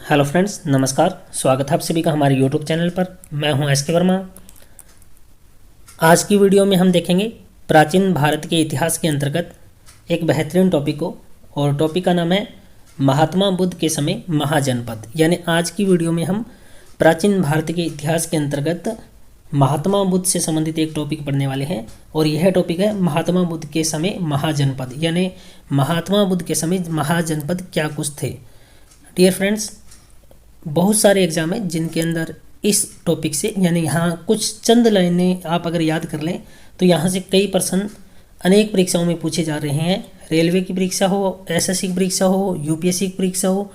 Hello friends, नमस्कार। स्वागत है आप सभी का हमारे यूट्यूब चैनल पर। मैं हूं एस के वर्मा। आज की वीडियो में हम देखेंगे प्राचीन भारत के इतिहास के अंतर्गत एक बेहतरीन टॉपिक को, और टॉपिक का नाम है महात्मा बुद्ध के समय महाजनपद। यानी आज की वीडियो में हम प्राचीन भारत के इतिहास के अंतर्गत महात्मा बुद्ध से संबंधित एक टॉपिक पढ़ने वाले हैं, और यह टॉपिक है महात्मा बुद्ध के समय महाजनपद। यानी महात्मा बुद्ध के समय महाजनपद क्या कुछ थे। डियर फ्रेंड्स, बहुत सारे एग्जाम हैं जिनके अंदर इस टॉपिक से, यानी यहाँ कुछ चंद लाइनें आप अगर याद कर लें तो यहाँ से कई प्रश्न अनेक परीक्षाओं में पूछे जा रहे हैं। रेलवे की परीक्षा हो, एसएससी की परीक्षा हो, यूपीएससी की परीक्षा हो,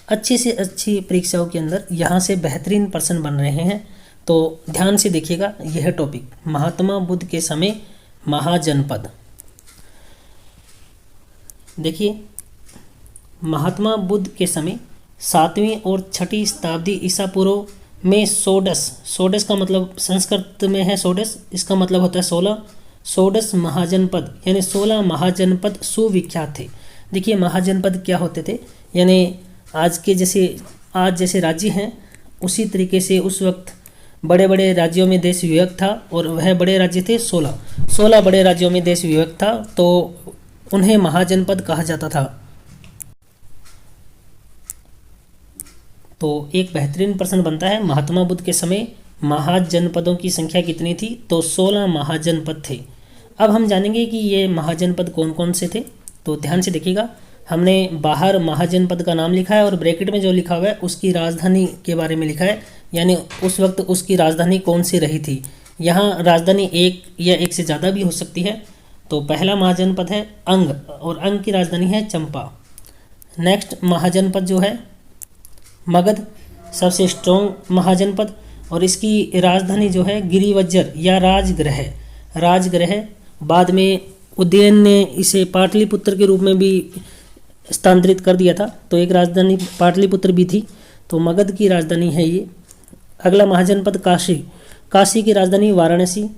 अच्छी से अच्छी परीक्षाओं के अंदर यहाँ से बेहतरीन प्रश्न बन रहे हैं। तो ध्यान से देखिएगा यह टॉपिक, महात्मा बुद्ध के समय महाजनपद। देखिए, महात्मा बुद्ध के समय 7वीं और 6वीं शताब्दी ईसा पूर्व में सोडस का मतलब संस्कृत में है सोडस, इसका मतलब होता है 16। सोडस महाजनपद यानी 16 महाजनपद सुविख्यात थे। देखिए, महाजनपद क्या होते थे, यानी आज जैसे राज्य हैं उसी तरीके से उस वक्त बड़े बड़े राज्यों में देश विभक्त था, और वह बड़े राज्य थे 16 बड़े राज्यों में देश विभक्त था, तो उन्हें महाजनपद कहा जाता था। तो एक बेहतरीन प्रश्न बनता है, महात्मा बुद्ध के समय महाजनपदों की संख्या कितनी थी? तो 16 महाजनपद थे। अब हम जानेंगे कि ये महाजनपद कौन कौन से थे। तो ध्यान से देखिएगा, हमने बाहर महाजनपद का नाम लिखा है और ब्रैकेट में जो लिखा हुआ है उसकी राजधानी के बारे में लिखा है, यानी उस वक्त उसकी राजधानी कौन सी रही थी। यहाँ राजधानी एक या एक से ज़्यादा भी हो सकती है। तो पहला महाजनपद है अंग, और अंग की राजधानी है चंपा। नेक्स्ट महाजनपद जो है मगध, सबसे स्ट्रॉन्ग महाजनपद, और इसकी राजधानी जो है गिरिवज्जर या राजगृह। बाद में उदयन ने इसे पाटलिपुत्र के रूप में भी स्थानांतरित कर दिया था, तो एक राजधानी पाटलिपुत्र भी थी। तो मगध की राजधानी है ये। अगला महाजनपद काशी की राजधानी वाराणसी।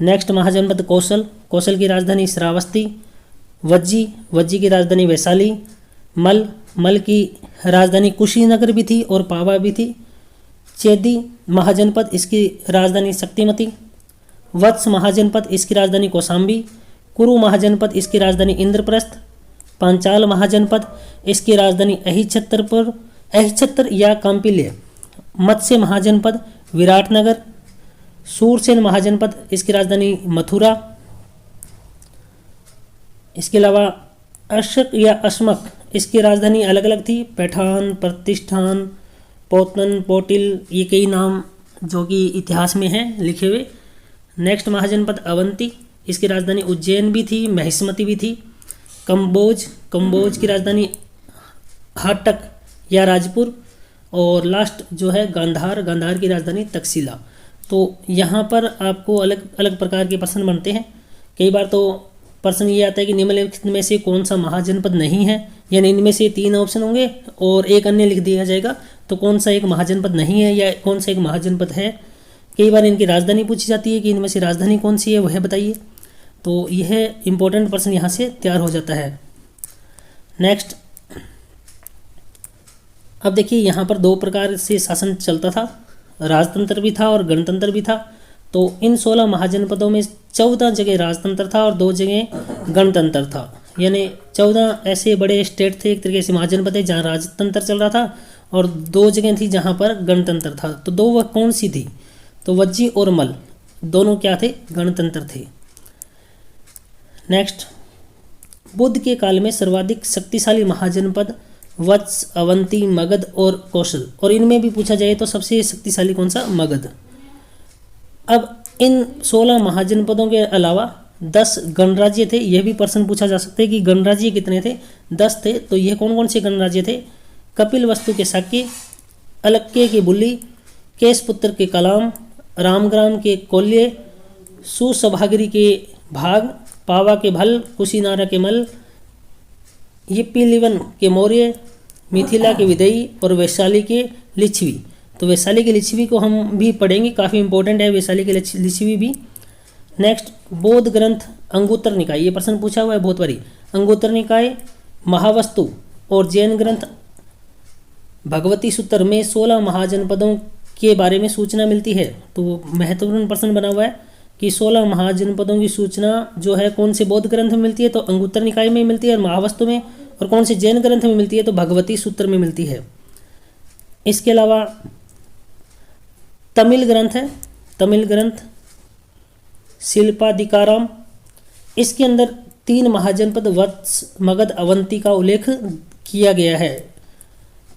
नेक्स्ट महाजनपद कौशल की राजधानी श्रावस्ती। वज्जी की राजधानी वैशाली। मल की राजधानी कुशीनगर भी थी और पावा भी थी। चेदी महाजनपद, इसकी राजधानी शक्तिमती। वत्स महाजनपद, इसकी राजधानी कौशाम्बी। कुरु महाजनपद, इसकी राजधानी इंद्रप्रस्थ। पांचाल महाजनपद, इसकी राजधानी अहिच्छत्र या कांपिल्य। मत्स्य महाजनपद विराटनगर। सूरसेन महाजनपद, इसकी राजधानी मथुरा। इसके अलावा अशक या अशमक, इसकी राजधानी अलग अलग थी, पैठान, प्रतिष्ठान, पोतन, पोटिल, ये कई नाम जो कि इतिहास में हैं लिखे हुए। नेक्स्ट महाजनपद अवंती, इसकी राजधानी उज्जैन भी थी, महिष्मती भी थी। कंबोज की राजधानी हाटक या राजपुर। और लास्ट जो है गांधार की राजधानी तक्षशिला। तो यहाँ पर आपको अलग अलग प्रकार के प्रश्न बनते हैं। कई बार तो प्रश्न ये आता है कि निम्नलिखित में से कौन सा महाजनपद नहीं है, यानी इनमें से 3 ऑप्शन होंगे और एक अन्य लिख दिया जाएगा, तो कौन सा एक महाजनपद नहीं है या कौन सा एक महाजनपद है। कई बार इनकी राजधानी पूछी जाती है कि इनमें से राजधानी कौन सी है वह बताइए। तो यह इंपॉर्टेंट प्रश्न यहाँ से तैयार हो जाता है। नेक्स्ट, अब देखिए यहाँ पर 2 प्रकार से शासन चलता था, राजतंत्र भी था और गणतंत्र भी था। तो इन 16 महाजनपदों में 14 जगह राजतंत्र था और 2 जगह गणतंत्र था। यानी 14 ऐसे बड़े स्टेट थे, एक तरीके से महाजनपद है, जहाँ राजतंत्र चल रहा था, और 2 जगह थी जहाँ पर गणतंत्र था। तो 2 वह कौन सी थी? तो वज्जी और मल दोनों क्या थे? गणतंत्र थे। नेक्स्ट, बुद्ध के काल में सर्वाधिक शक्तिशाली महाजनपद वत्स, अवंती, मगध और कौशल, और इनमें भी पूछा जाए तो सबसे शक्तिशाली कौन सा? मगध। अब इन 16 महाजनपदों के अलावा 10 गणराज्य थे। यह भी प्रश्न पूछा जा सकता है कि गणराज्य कितने थे? 10 थे। तो यह कौन कौन से गणराज्य थे? कपिलवस्तु के शाक्य, अलक्य के बुल्ली, केशपुत्र के कलाम, रामग्राम के कोल्य, सुसभागिरी के भाग, पावा के भल, कुशीनारा के मल, यिप्पीलिवन के मौर्य, मिथिला के विदयी और वैशाली के लिच्छवी। तो वैशाली की लिच्छवी को हम भी पढ़ेंगे, काफ़ी इंपॉर्टेंट है वैशाली की लिच्छवी भी। नेक्स्ट, बौद्ध ग्रंथ अंगुत्तर निकाय, ये प्रश्न पूछा हुआ है बहुत बारी। अंगुत्तर निकाय, महावस्तु और जैन ग्रंथ भगवती सूत्र में 16 महाजनपदों के बारे में सूचना मिलती है। तो महत्वपूर्ण प्रश्न बना हुआ है कि 16 महाजनपदों की सूचना जो है कौन से बौद्ध ग्रंथ में मिलती है, तो अंगुत्तर निकाय में मिलती है और महावस्तु में, और कौन से जैन ग्रंथ में मिलती है, तो भगवती सूत्र में मिलती है। इसके अलावा तमिल ग्रंथ है, तमिल ग्रंथ शिल्पाधिकारम, इसके अंदर 3 महाजनपद वत्स, मगध, अवंती का उल्लेख किया गया है।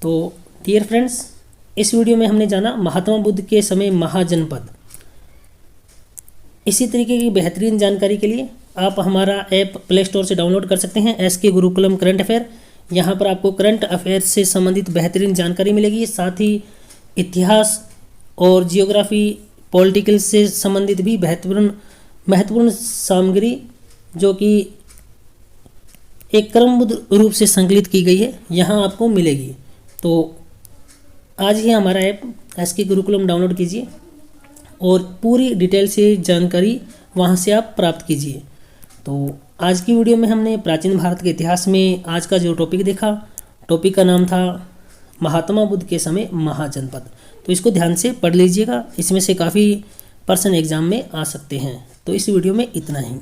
तो डियर फ्रेंड्स, इस वीडियो में हमने जाना महात्मा बुद्ध के समय महाजनपद। इसी तरीके की बेहतरीन जानकारी के लिए आप हमारा ऐप प्ले स्टोर से डाउनलोड कर सकते हैं, SK गुरुकुलम करंट अफेयर। यहाँ पर आपको करंट अफेयर से संबंधित बेहतरीन जानकारी मिलेगी, साथ ही इतिहास और जियोग्राफी, पॉलिटिकल से संबंधित भी महत्वपूर्ण सामग्री जो कि एक क्रमबद्ध रूप से संकलित की गई है यहाँ आपको मिलेगी। तो आज ही हमारा ऐप SK गुरुकुलम डाउनलोड कीजिए और पूरी डिटेल से जानकारी वहाँ से आप प्राप्त कीजिए। तो आज की वीडियो में हमने प्राचीन भारत के इतिहास में आज का जो टॉपिक देखा, टॉपिक का नाम था महात्मा बुद्ध के समय महाजनपद। तो इसको ध्यान से पढ़ लीजिएगा, इसमें से काफ़ी पर्सन एग्जाम में आ सकते हैं। तो इस वीडियो में इतना ही।